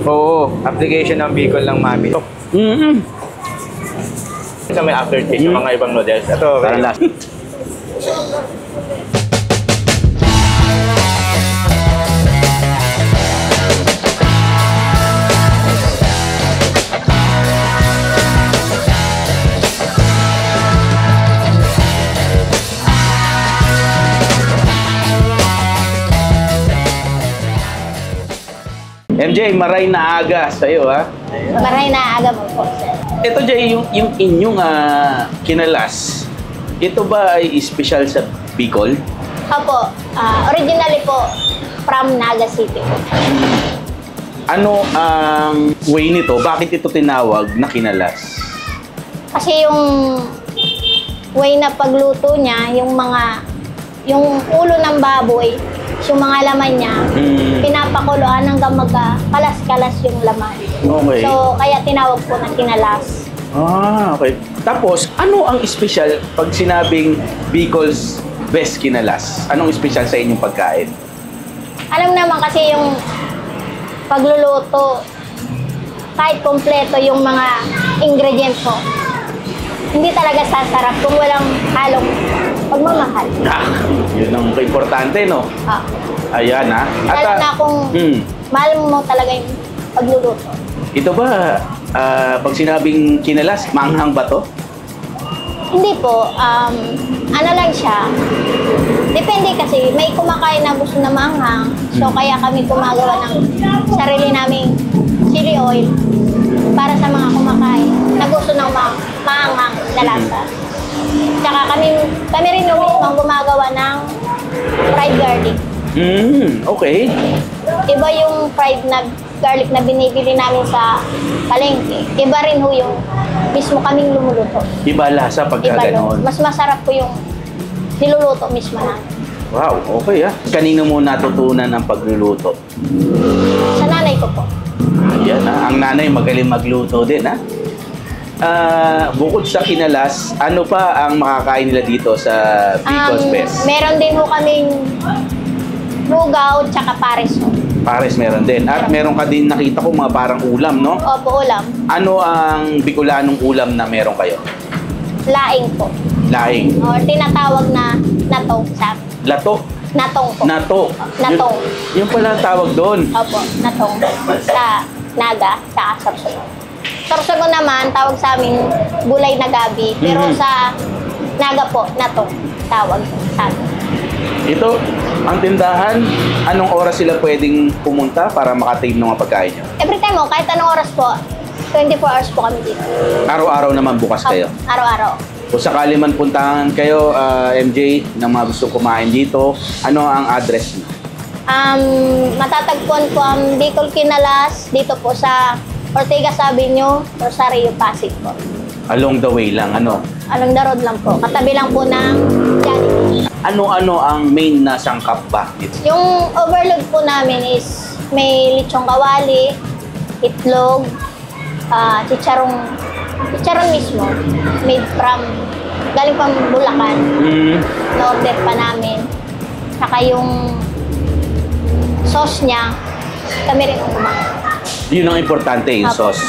Oo, application ng Bicol ng Mami. Sa may aftertaste yung mga ibang noodles. Ito, Parang last. MJ, maray na aga sa'yo, ha? Maray na aga mo po, sir. Ito, Jay, yung inyong kinalas, ito ba ay special sa Bicol? Opo, originally po, from Naga City po. Ano ang way nito? Bakit ito tinawag na kinalas? Kasi yung way na pagluto niya, yung ulo ng baboy, yung mga laman niya, pinapakuluan hanggang magka-kalas-kalas yung laman. Okay. So, kaya tinawag po na kinalas. Okay. Tapos, ano ang special pag sinabing Bicol's best kinalas? Anong special sa inyong pagkain? Alam naman kasi yung pagluluto, kahit kompleto yung mga ingredients po, hindi talaga sasarap kung walang halong pagmamahal. Yun ang importante, no? Ayan, ha? Lalo na kung mahal mo talaga yung pagluluto. Ito ba, pag sinabing kinalas, manghang ba to? Hindi po, ano lang siya. Depende kasi, may kumakain na gusto na manghang. So, kaya kami gumagawa ng sarili naming chili oil para sa mga kumakain na gusto ng maanghang na lasa. Tsaka kami rin yung mismo gumagawa ng fried garlic. Okay. Iba yung fried na garlic na binibili namin sa palengke. Iba rin ho yung mismo kaming lumuluto. Iba lasa pagka Iba gano'n. Mas masarap po yung niluluto mismo namin. Wow, okay, ha? Kanino mo natutunan ang pagluluto? Sa nanay ko po. Ayan, ha? Ang nanay magaling magluto din, ha? Bukod sa kinalas, ano pa ang makakain nila dito sa Bicol's Best? Meron din ho kaming lugaw tsaka pares ho. Pares meron din. At meron ka din nakita ko mga parang ulam, no? Opo, ulam. Ano ang Bicolanong ulam na meron kayo? Laing po. Laing. Or tinatawag na natong sa Lato. natong po. Nato. Natong. Yung pala ang tawag doon. Opo, natong. Sa Naga, sa Sorsogon. Sorsogon naman, tawag sa amin gulay na gabi. Pero sa Naga po, natong tawag sa amin. Ito, ang tindahan, anong oras sila pwedeng pumunta para makatave ng mga pagkain nyo? Every time mo, kahit anong oras po, 24 hours po kami dito. Araw-araw naman bukas kayo. Araw-araw. Kung sakali man puntahan kayo, MJ, na mga gusto kumain dito, ano ang address niyo? Matatagpuan po ang Bicol Kinalas dito po sa Ortigas Avenue, Rosario, Pasig po. Along the way lang, ano? Along the road lang po. Katabi lang po ng Jollibee. Ano-ano ang main na sangkap ba dito? Yung overload po namin is may lechong kawali, itlog, chicharon mismo, made from, galing pang Bulacan. Na-order pa namin. Saka yung sauce niya, kami rin umang. Yun ang importante, yung sauce.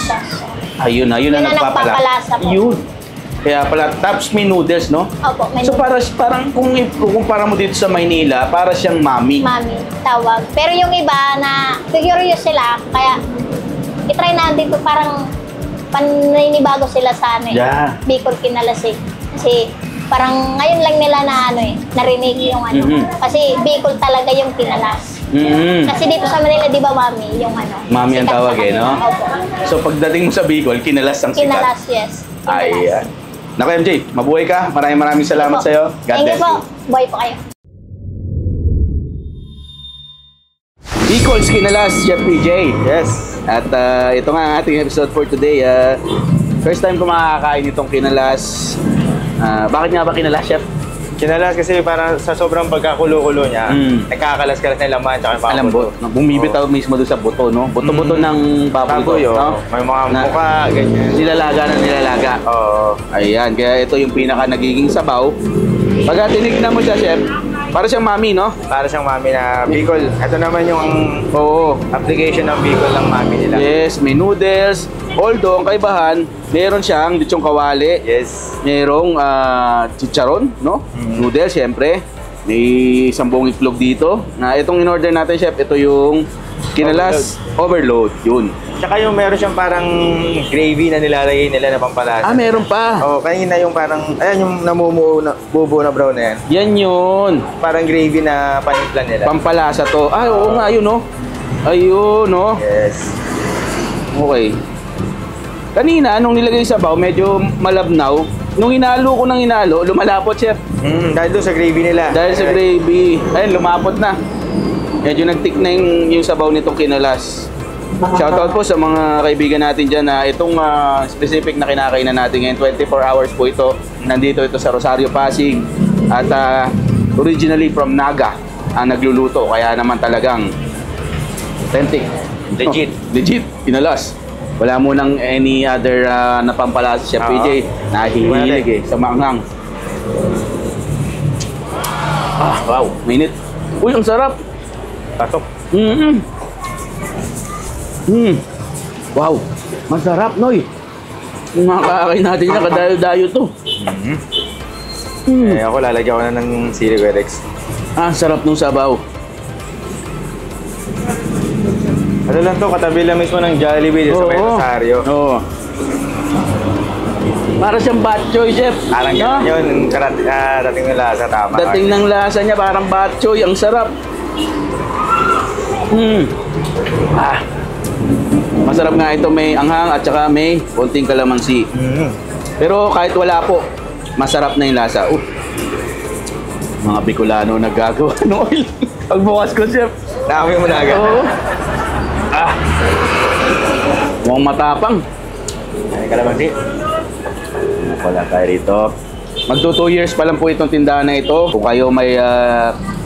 Ayun na, yun ang nagpapalasa po. Yun. Kaya pala, tapos may noodles, no? Opo, may So parang kung kumpara mo dito sa Maynila, para siyang mami. Mami, tawag. Pero yung iba na curious sila, kaya itry natin ito parang paninibago sila sa Bicol Kinalas eh. Kasi parang ngayon lang nila na narinig yung Kasi Bicol talaga yung kinalas. Kasi dito sa Manila, di ba mami, yung Mami ang tawag no? Opo. So pagdating mo sa Bicol, kinalas ang sikat. Kinalas, yes. Kinalas. Ayan. Naku MJ, mabuhay ka. Maraming salamat sa iyo. God Thank you bless po. you. Buhay po kayo. Bicol's Kinalas, Chef PJ. Yes. At ito nga ang ating episode for today. First time ko makakain itong kinalas. Bakit nga ba kinalas, Chef? Kinalas kasi parang sa sobrang pagkakulo-kulo niya, nagkakalas-kalas na laman tsaka yung Alam mo, bumibitaw mismo doon sa buto, no? Buto-buto ng baboy, no? May mga mukha, ganyan. Nilalaga. Oo. Ayan, kaya ito yung pinaka nagiging sabaw. Pagka tinignan mo siya, Chef, Para siyang mami, no? Para siyang mami na Bicol. Ito naman yung Oo. application ng Bicol ng mami nila. Yes, may noodles. Although, ang kaibahan, meron siyang lechong kawali. Yes. Merong chicharon, no? Noodles, syempre. May isang buong itlog dito. Itong in-order natin, chef, ito yung kinalas overload. Yun. Tsaka yung meron siyang parang gravy na nilalagay nila na pampalasa. Meron pa. Oh, kanina yung parang, ayan yung namumuo na, bubuo na brown na yan. Yan yun. Parang gravy na panimpla nila. Pampalasa to. Oo nga, yun, no? Ayun, no? Yes. Okay. Kanina, nung nilagay sa sabaw, medyo malabnaw. Nung inalo ko ng inalo, lumalapot, chef. Dahil doon sa gravy nila. Dahil sa gravy. Ayun, lumapot na. Medyo nagtik na yung sabaw nitong kinalas. Shoutout po sa mga kaibigan natin dyan na itong specific na kinakainan natin ngayon. 24 hours po ito. Nandito ito sa Rosario, Pasig. At originally from Naga ang nagluluto. Kaya naman talagang authentic. Legit. Legit. Kinalas. Wala mo nang any other na pampalasa si Chef PJ. Nahihilig sa maanghang. Wow. Minute. Uy, ang sarap. Patok. Wow. Masarap, Noy. Yung mga kakain natin niya, kadayo-dayo to. Ako lalagyan ko na ng sili Rex. Sarap nung sabaw. Ano lang to, katabi lang mismo ng Jollibee dito sa may Rosario. Oo. Para siyang batchoy, chef. Parang No? yun, dating ng lasa, tama. Dating ng lasa niya, parang batchoy. Ang sarap. Masarap nga ito, may anghang at saka may konting kalamansi. Pero kahit wala po, masarap na yung lasa. Mga Bicolano naggagawa ng oil. Pagbukas ko, chef. Dami mo na agad. Oo. Mukhang matapang. Ay, kalamansi. Wala tayo rito. Magto 2 years pa lang po itong tindahan na ito. Kung kayo may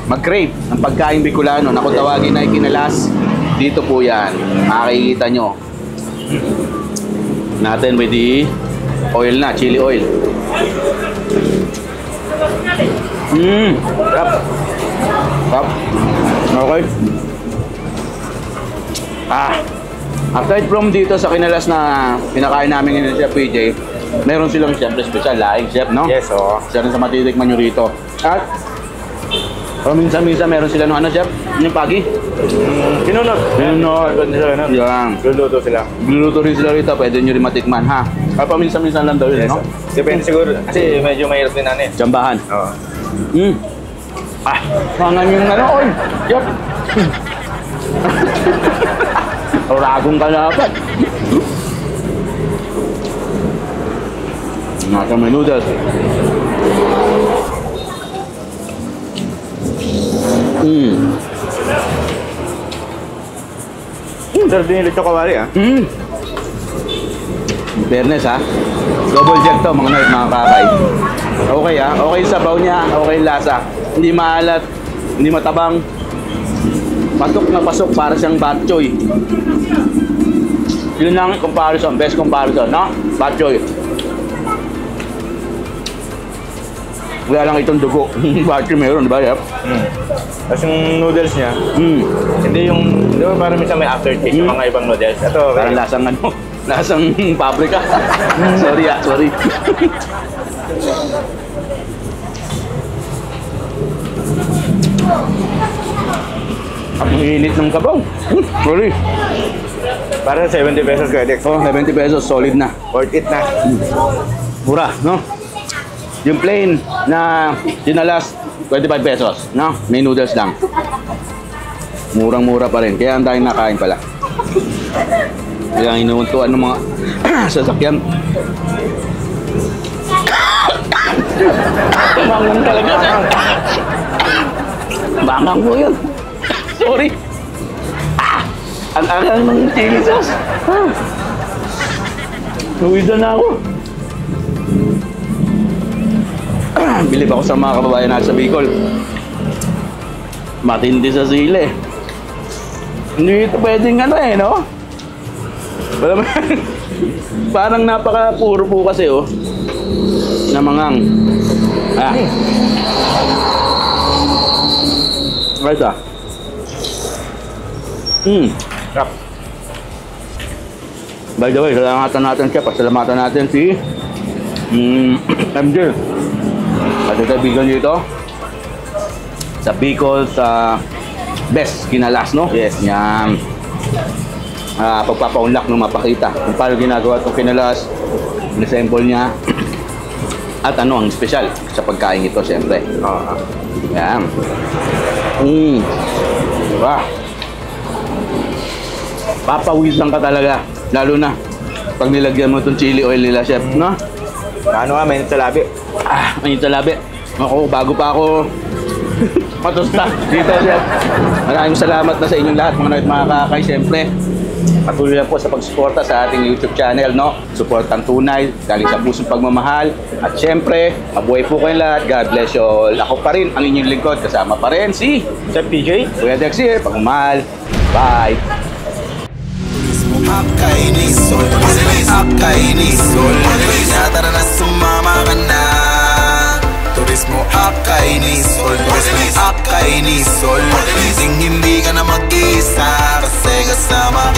mag-crave ng pagkain Bicolano na kung tawagin na ikinalas, dito po yan. Makikita nyo. Natin with the oil na, chili oil. Sarap. Sarap. Okay. Aside from dito sa kinalas na pinakain namin ngayon sa PJ, meron silang siyempre special laing, chef, no? Yes, oo. Isa rin sa matitikman nyo rito. At minsan meron sila chef? Yung pagi? Pinunod. Yan. Luluto sila. Gluluto rin sila rito, pwede nyo rin matikman, ha? At paminsan-minsan lang daw yun, Yes, no? Depende siguro. Kasi medyo mahirap din natin. Jambahan. Oo. Mangan yung oil. Yep. Ragong kalapat. Nasa may noodles. Sarap din yung lechon kawali, Fairness, ha? Double jack to, mga nerd, mga kakay. Okay, ha? Okay yung sabaw niya, okay yung lasa. Hindi maalat, hindi matabang. Pasok na pasok para siyang batchoy. Yun lang yung comparison, best comparison, no? Batchoy. Wala lang itong dugo. Batchoy meron, di ba, Yep? Tapos yung noodles niya, hindi yung, di ba parang minsan may aftertaste yung mga ibang noodles. Ito, Parang lasang lasang paprika. Sorry. Ang init ng kabaw. Sorry. parang 70 pesos ka, Dex. 70 pesos, solid na. Worth it na. Mura, no? Yung plain na dinalas, 25 pesos, no? May noodles lang. Murang-mura pa rin. Kaya ang daming nakain pala. Kaya ang inuuntuan ng mga sasakyan. Bangang talaga. Bangang po yun. Sorry. Ang angang ng chili sauce. Nawisan na ako. Bilib ako sa mga kababayan natin sa Bicol. Matindi sa sili. Hindi ito pwedeng no? Parang napaka-puro po kasi, na mangang. Right ah. Sarap. By the way, salamatan natin siya. Pasalamatan natin si MJ. At yung kaibigan dito sa Bicol sa best kinalas, no? Yes. Yan. Pagpapaunlak nung mapakita kung paano ginagawa itong kinalas, in-assemble niya, at ano ang special sa pagkain ito, siyempre. Yan. Diba? Papawisan ka talaga, lalo na pag nilagyan mo itong chili oil nila, chef, no? Ano nga, mainit sa labi. Mainit sa labi. Ako, bago pa ako matusta dito, chef. Maraming salamat na sa inyong lahat, mga kakay, siyempre. Patuloy lang po sa pagsuporta sa ating YouTube channel, no? Suportang tunay, galing sa pusong pagmamahal. At siyempre, mabuhay po kayong lahat. God bless you all. Ako pa rin, ang inyong lingkod. Kasama pa rin si Chef PJ. Kuya Dex here, pagmamahal. Bye! Akainisol, akainisol, tara na sumama ka na. Turismo akainisol, akainisol, hindi ka na mag-isa kasi kasama